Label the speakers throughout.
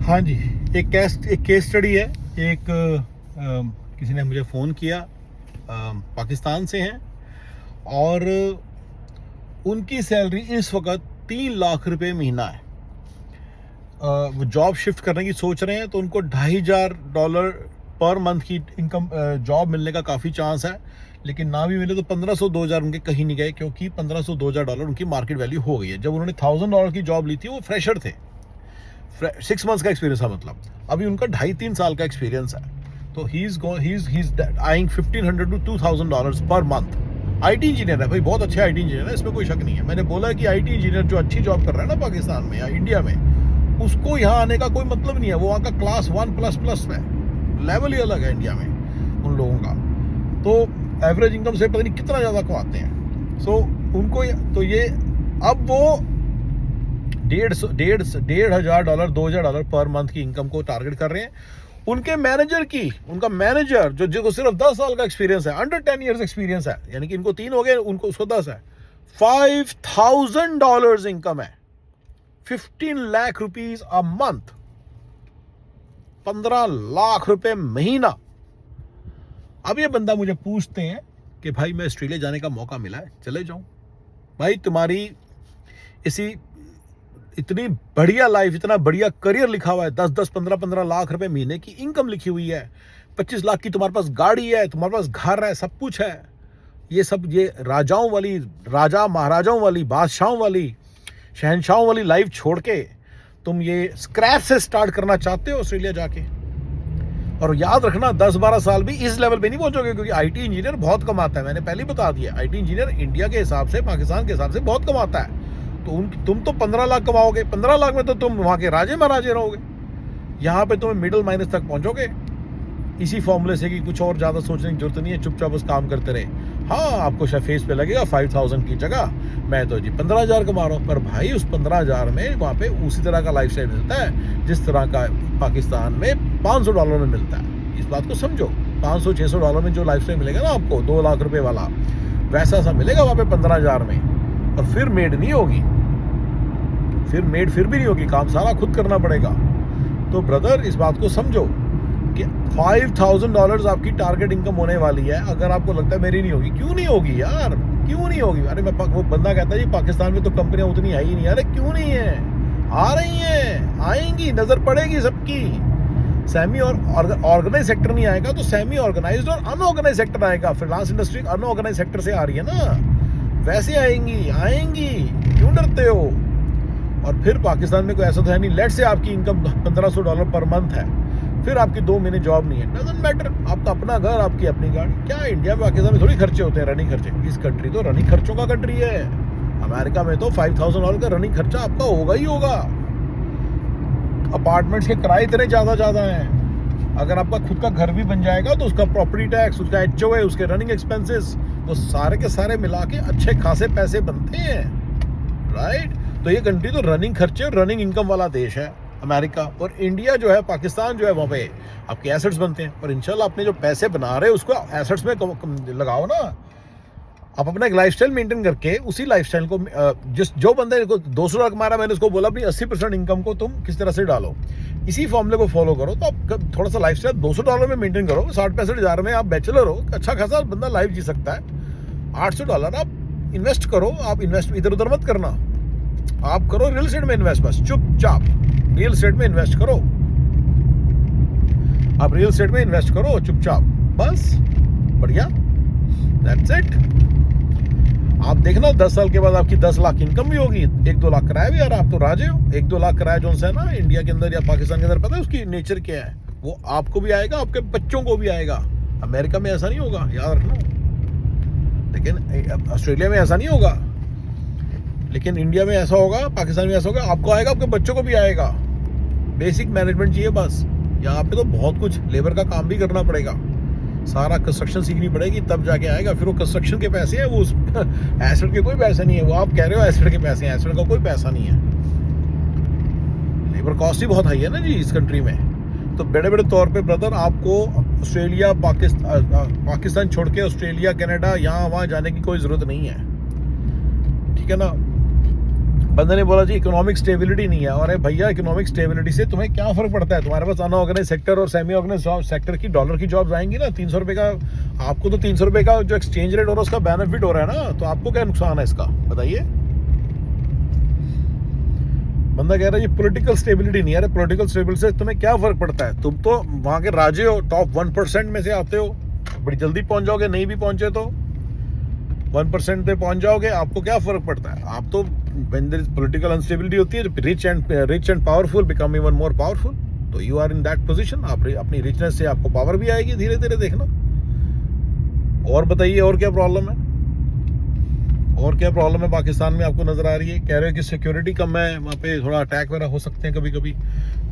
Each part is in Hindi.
Speaker 1: हाँ जी, एक केस स्टडी है। एक किसी ने मुझे फ़ोन किया, पाकिस्तान से हैं और उनकी सैलरी इस वक्त 3 लाख रुपए महीना है। वो जॉब शिफ्ट करने की सोच रहे हैं, तो उनको $2,500 पर मंथ की इनकम जॉब मिलने का काफ़ी चांस है। लेकिन ना भी मिले तो 1500-2000 उनके कहीं नहीं गए, क्योंकि 1500-2000 उनकी मार्केट वैल्यू हो गई है। जब उन्होंने $1000 की जॉब ली थी, वो फ्रेशर थे, 6 मंथ्स का एक्सपीरियंस है। मतलब अभी उनका 2.5-3 साल का एक्सपीरियंस है। तो he is eyeing $1,500 to $2,000 per month. IT engineer है भाई, बहुत अच्छे आईटी इंजीनियर है, इसमें कोई शक नहीं है। मैंने बोला कि आईटी इंजीनियर जो अच्छी जॉब कर रहा है ना पाकिस्तान में या इंडिया में, उसको यहाँ आने का कोई मतलब नहीं है। वो वहाँ का क्लास 1++ है, लेवल ही अलग है इंडिया में उन लोगों का। तो एवरेज इनकम से पता नहीं कितना ज़्यादा कमाते हैं। सो उनको तो ये अब वो $1,500 $2,000 पर मंथ की इनकम को टारगेट कर रहे हैं। उनके मैनेजर की, उनका मैनेजर जो सिर्फ 10 साल का एक्सपीरियंस है, अंडर 10 ईयर्स एक्सपीरियंस है, यानी कि इनको 3 हो गए, उनको उसको 10 है, $5,000 इनकम है, 15 lakh rupees a month, 15 lakh रुपए महीना। अब ये बंदा मुझे पूछते हैं कि भाई मैं ऑस्ट्रेलिया जाने का मौका मिला है, चले जाऊं। भाई तुम्हारी इतनी बढ़िया लाइफ, इतना बढ़िया करियर लिखा हुआ है, 10-10 15-15 लाख रुपए महीने की इनकम लिखी हुई है, 25 लाख की तुम्हारे पास गाड़ी है, तुम्हारे पास घर है, सब कुछ है। ये सब ये राजाओं वाली, राजा महाराजाओं वाली, बादशाहों वाली, शहनशाहों वाली लाइफ छोड़ के तुम ये स्क्रैच से स्टार्ट करना चाहते हो ऑस्ट्रेलिया जाके। और याद रखना 10-12 साल भी इस लेवल पे नहीं पहुंचोगे, क्योंकि आईटी इंजीनियर बहुत कमाता है। मैंने पहले ही बता दिया, आईटी इंजीनियर इंडिया के हिसाब से, पाकिस्तान के हिसाब से बहुत कमाता है। तो तुम तो 15 लाख कमाओगे, 15 लाख में तो तुम वहाँ के राजे महाराजे रहोगे। यहाँ पे तुम्हें मिडिल माइनस तक पहुँचोगे इसी फॉर्मूले से कि कुछ और ज़्यादा सोचने की जरूरत नहीं है, चुपचाप बस काम करते रहे। हाँ, आपको शायद फेस पे लगेगा 5,000 की जगह मैं तो जी 15,000 कमा रहा हूँ, पर भाई उस 15,000 में वहाँ पे उसी तरह का लाइफ स्टाइल मिलता है जिस तरह का पाकिस्तान में $500 में मिलता है। इस बात को समझो, $500-600 में जो लाइफ स्टाइल मिलेगा ना आपको, 2 लाख रुपए वाला, वैसा सा मिलेगा वहाँ पे 15,000 में। और फिर मेड नहीं होगी, फिर भी नहीं होगी, काम सारा खुद करना पड़ेगा। तो ब्रदर इस बात को समझो कि $5,000 आपकी टारगेट इनकम होने वाली है। अगर आपको लगता है मेरी नहीं होगी, क्यों नहीं होगी यार, क्यों नहीं होगी? अरे वो बंदा कहता है जी पाकिस्तान में तो कंपनियां उतनी है ही नहीं। अरे क्यों नहीं है, आ रही हैं, आएंगी, नजर पड़ेगी सबकी। सेमी और ऑर्गेनाइज सेक्टर नहीं आएगा तो सेमी ऑर्गेनाइज्ड और अनऑर्गेनाइज सेक्टर आएगा। फ्रीलांस इंडस्ट्री अनऑर्गेनाइज सेक्टर से आ रही है ना, वैसे आएंगी, क्यों डरते हो? और फिर पाकिस्तान में कोई ऐसा तो है नहीं, लेट से आपकी इनकम $1,500 पर मंथ है, फिर आपकी 2 महीने जॉब नहीं है, डजंट मैटर, आपका अपना घर, आपकी अपनी गाड़ी। क्या इंडिया में पाकिस्तान में थोड़ी खर्चे होते हैं, रनिंग खर्चे? इस कंट्री तो रनिंग खर्चों का कंट्री है। अमेरिका में तो $5,000 का रनिंग खर्चा आपका होगा ही होगा। अपार्टमेंट्स के किराए इतने ज़्यादा हैं। अगर आपका खुद का घर भी बन जाएगा तो उसका प्रॉपर्टी टैक्स, उसका HOA, उसके रनिंग एक्सपेंसेस, वो सारे के सारे मिला के अच्छे खासे पैसे बनते हैं, राइट? तो ये कंट्री तो रनिंग खर्चे और रनिंग इनकम वाला देश है अमेरिका। और इंडिया जो है, पाकिस्तान जो है, वहाँ पे आपके एसेट्स बनते हैं। और इंशाल्लाह अपने जो पैसे बना रहे हो उसको एसेट्स में लगाओ ना। आप अपना एक लाइफस्टाइल मेंटेन करके उसी लाइफस्टाइल को, जो बंदे को $200 कमा रहा है, मैंने उसको बोला अपनी 80% इनकम को तुम किस तरह से डालो, इसी फॉर्मूले को फॉलो करो। तो आप थोड़ा सा लाइफस्टाइल $200 में मेंटेन करो। 60-65 हज़ार में आप बैचलर हो, अच्छा खासा बंदा लाइफ जी सकता है। $800 आप इन्वेस्ट करो। आप इन्वेस्ट इधर उधर मत करना, आप करो रियल एस्टेट में इन्वेस्ट, बस चुपचाप रियल एस्टेट में इन्वेस्ट करो। आप रियल एस्टेट में इन्वेस्ट करो चुपचाप, बस बढ़िया, दैट्स इट। आप देखना 10 साल के बाद आपकी 10 लाख इनकम भी होगी, 1-2 लाख किराया भी। यार आप तो राजे हो। 1-2 लाख किराया जो है ना इंडिया के अंदर या पाकिस्तान के अंदर, पता है उसकी नेचर क्या है? वो आपको भी आएगा, आपके बच्चों को भी आएगा। अमेरिका में ऐसा नहीं होगा, याद रखना। लेकिन ऑस्ट्रेलिया में ऐसा नहीं होगा, लेकिन इंडिया में ऐसा होगा, पाकिस्तान में ऐसा होगा, आपको आएगा, आपके बच्चों को भी आएगा। बेसिक मैनेजमेंट चाहिए बस। यहाँ पे तो बहुत कुछ लेबर का काम भी करना पड़ेगा, सारा कंस्ट्रक्शन सीखनी पड़ेगी, तब जाके आएगा। फिर वो कंस्ट्रक्शन के पैसे हैं, वो एसेट के कोई पैसे नहीं है। वो आप कह रहे हो एसेट के पैसे हैं, एसेट का कोई पैसा नहीं है। लेबर कॉस्ट ही बहुत हाई है ना जी इस कंट्री में। तो बड़े बड़े तौर पे ब्रदर आपको ऑस्ट्रेलिया, पाकिस्तान छोड़ के ऑस्ट्रेलिया, कनाडा, यहाँ वहाँ जाने की कोई ज़रूरत नहीं है, ठीक है ना? बंदे ने बोला जी इकोनॉमिक स्टेबिलिटी नहीं है। और भैया इकोनॉमिक स्टेबिलिटी से तुम्हें क्या फर्क पड़ता है? तुम्हारे पास अनऑर्गेनाइज सेक्टर और सेमी ऑर्गेनाइज सेक्टर की डॉलर की जॉब्स आएंगी ना, 300 रुपये का। आपको तो 300 रुपये का जो एक्सचेंज रेट हो रहा है उसका बेनिफिट हो रहा है ना, तो आपको क्या नुकसान है इसका बताइए? बंदा कह रहा है ये पॉलिटिकल स्टेबिलिटी नहीं है। अरे पॉलिटिकल स्टेबिलिटी से तुम्हें क्या फर्क पड़ता है? तुम तो वहां के राजे हो, टॉप 1% में से आते हो, बड़ी जल्दी पहुंच जाओगे। नहीं भी पहुंचे तो 1% पे पहुंच जाओगे, आपको क्या फर्क पड़ता है? आप तो पॉलिटिकल अनस्टेबिलिटी होती है, rich and powerful become even more powerful, तो you are in that position. आप अपनी रिचनेस से आपको पावर भी आएगी धीरे धीरे, देखना। और बताइए और क्या प्रॉब्लम है? और क्या प्रॉब्लम है पाकिस्तान में आपको नजर आ रही है? कह रहे हो कि सिक्योरिटी कम है, वहाँ पे थोड़ा अटैक वगैरह हो सकते हैं कभी कभी।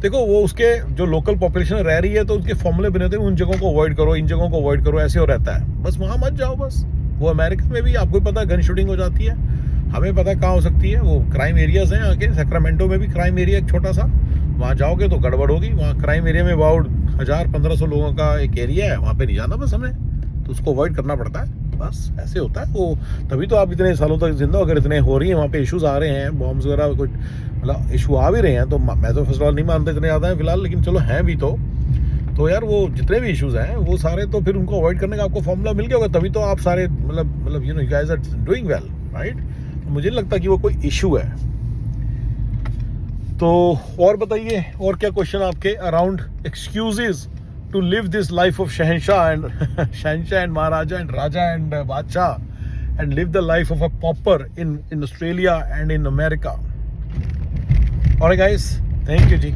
Speaker 1: देखो वो उसके जो लोकल पॉपुलेशन रह रही है तो उसके फॉर्मूले बने होते हैं, उन जगहों को अवॉइड करो, इन जगहों को अवॉइड करो, ऐसे हो रहता है। बस वहाँ मत जाओ बस। वो अमेरिका में भी आपको पता है गन शूटिंग हो जाती है, हमें पता कहाँ हो सकती है। वो क्राइम एरियाज हैं आके, सैक्रामेंटो में भी क्राइम एरिया एक छोटा सा, वहाँ जाओगे तो गड़बड़ होगी। वहाँ क्राइम एरिया में अबाउट 1000-1500 लोगों का एक एरिया है, वहाँ पे नहीं जाना बस हमें, तो उसको अवॉइड करना पड़ता है। बस ऐसे होता है वो, तभी तो आप इतने सालों तक जिंदा। अगर इतने हो रही है वहाँ पे इश्यूज आ रहे हैं, बॉम्ब्स वगैरह कुछ मतलब इशू आ भी रहे हैं, तो मैं तो फर्स्ट ऑफ ऑल नहीं मानता इतने ज़्यादा हैं फिलहाल, लेकिन चलो हैं भी तो यार वो जितने भी इश्यूज हैं वो सारे तो फिर उनको अवॉइड करने का आपको फॉर्मूला मिल गया होगा, तभी तो आप सारे मतलब you know you guys are doing well, right? मुझे नहीं लगता कि वो कोई इशू है। तो और बताइए और क्या क्वेश्चन आपके around excuses to live this life of Shahenshah and Maharaja and Raja and Badshah, and live the life of a pauper in Australia and in America. Alright guys, thank you ji.